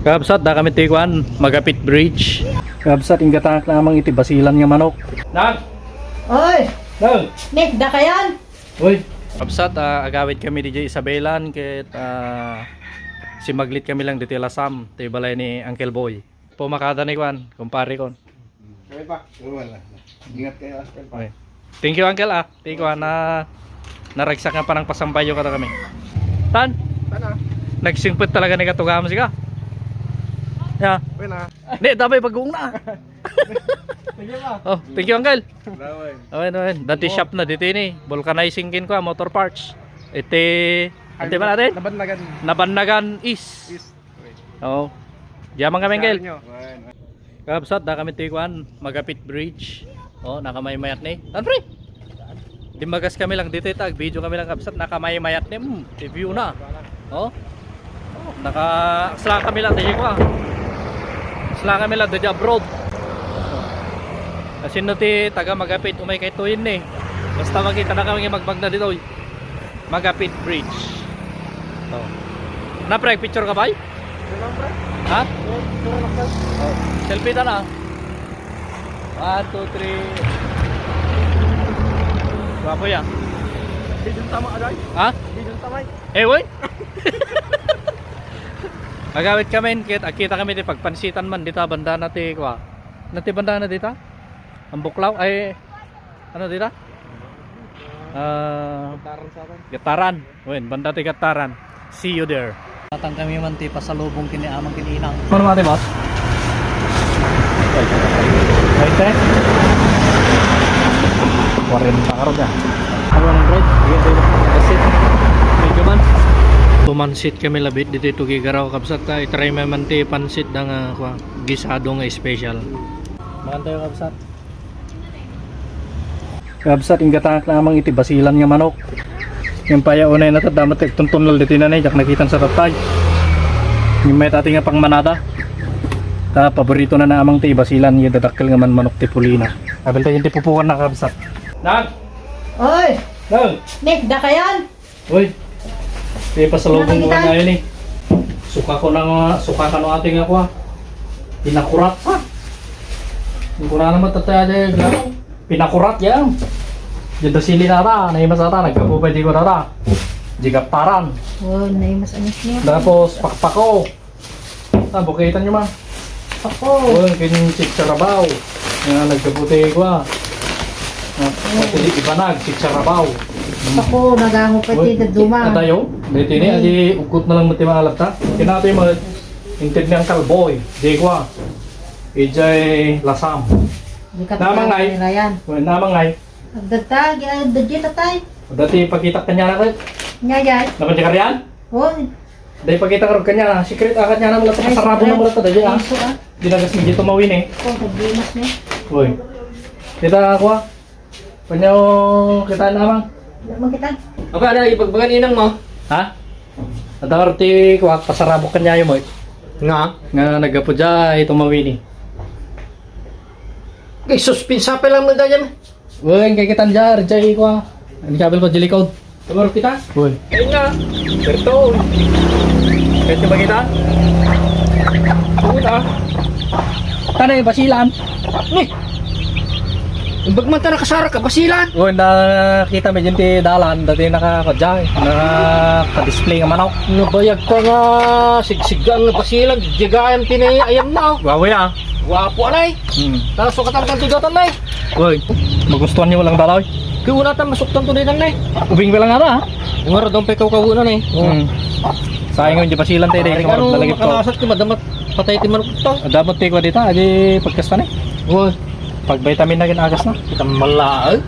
Kabsat da kami tikuan Magapit Bridge. Kabsat ingatanak na amang iti basilan nga manok. Nag! Oy! Nag! Nick, da kayan? Uy! Kabsat agawit kami DJ Isabelan ket si Maglit kami lang dito lasam ti balay ni Uncle Boy. Pumakada ni kwan, kumpare kon. Kami pa. Wala. Ingat kayo, Uncle pa. Okay. Thank you Uncle Tikuan na naragsak nga pa ng pasampayo kada kami. Tan! Sana. Nagsingpit talaga ni katugama siya. Ya. Wala. Di, dabay pag-uong na. Sige pa. Oh, thank you Uncle. Daway. Okay. Dati shop na dito ni. Vulcanizing kin ko motor parts. Ate ba natin? Nabanlagan. Nabannagan is. Oo. Diyaman kami Uncle. Wala. Kabsat da kami tikuan Magapit Bridge. Oh, nakamaymayat ni. Tanre. Dimagas kami lang dito tag video kami lang kabsat nakamaymayat ni. Review na. Oh. Naka kami lang dito ko. Sila kami lang dito abroad. Kasi no ti taga Magapit umay kay tuyin ni. Basta makita na kami magbag na dito. Magapit Bridge. Oh. Na pre picture ka ba? Ha? Oh. Selfie ta na. 1 2 3. Wapo ya. Bidon tama aday. Ha? Bidon tamay. Eh woy. Magawit kami kita kami di pagpansitan man dito banda nati kwa. Nati banda na dito? Ang buklaw ay ano dito? Taran sa atin. Gataran. Wen, banda ti Gataran. See you there. Tatang kami man ti pasalubong kini amang kininang. Ano mati boss? Right there. 40 karod ya. Ano nang bread? Kasi medyo man. Tumansit kami labit dito gigaraw kabsat ta itry man ti pansit da nga kwa gisado nga special. Makan tayo kabsat. Kabsat ingatanak na amang iti basilan nga manok. Yung paya unay na tadamat tuntunol dito na jak nakitan sa tatay. Yung may tati nga pang manada. Ta paborito na amang ti basilan yung dadakkel nga man manok ti pulina. Abel tayo ti pupukan na kabsat. Nag! Oy! Nag! Nick, da kayan? Uy! Di pasalubong ko Nakakita? na yun eh. Suka ka no ating ako pinakurat ha. Hindi ko na naman tataya dyan. Pinakurat yan. Diyan dasili na ta. Naimas na ta. Nagkapupay di ko na ta. Jigaptaran. Oh, naimas anis niya. Tapos pakpako. Bukitan nyo ma. Ako. Uy, kanyang chicharabaw. Nga nagkaputi ko ha. Pati ibanag, chicharabaw. Ako, nagango pa dito duma. Tayo, dito ni aji ukot na lang mati mga alapta. Kinato yung mga inted niyang kalboy. Di ko ijay lasam. Di ka Namangay. Rayan. Namangay. Agdata, ginagdadya tatay. Dati pagkita kanya na kayo. Nyayay. Napansin ka riyan? Oh, Dahil pagkita ka rin kanya na. Secret akat niya na mula sa kasarabo na mula ito. Dahil ah. Iso ah. Dinagas mo dito mawin eh. Ako, nagdimas niya. Uy. Kita ako ah. Panyaw kita namang. Magkita. Apa ada ipagbagan inang mo? Ha? Adawar ti kuha pasarabo kanya yung mo eh. Nga. Nga nagapo dya ito mawin eh. Kay suspensa pa lang mo dyan. Uy, kay kita dyan. Rjay ko ah. Ang kabel ko jili code. Tumaro kita. Uy. Ayun nga. Berto. Kahit ba kita? Tungod ah. Tanay, basilan. Ni. Imbag man ta nakasara ka basilan. Uy, nakita mo dyan ti dalan. Dati nakakodya eh. Naka-display nga manok. Nabayag ka nga sigsigang nga basilan. Jagayan pinayayam na. Wawi ah. Wapo anay. Tapos sukatan kang tugatan na. Uy, magustuhan niyo walang dalaw. Kaya wala tayong masuktan to din na. Ubing lang nga Yung nga doon pa ikaw kawunan eh. Sayang yung basilan tayo dito. Ano Dalagit ko. makalasat ko madamat patay ti manok to. Dapat tayo ko dito. Adi pagkasta na eh. Uy, Pag vitamin na ginagas na. kita malaag.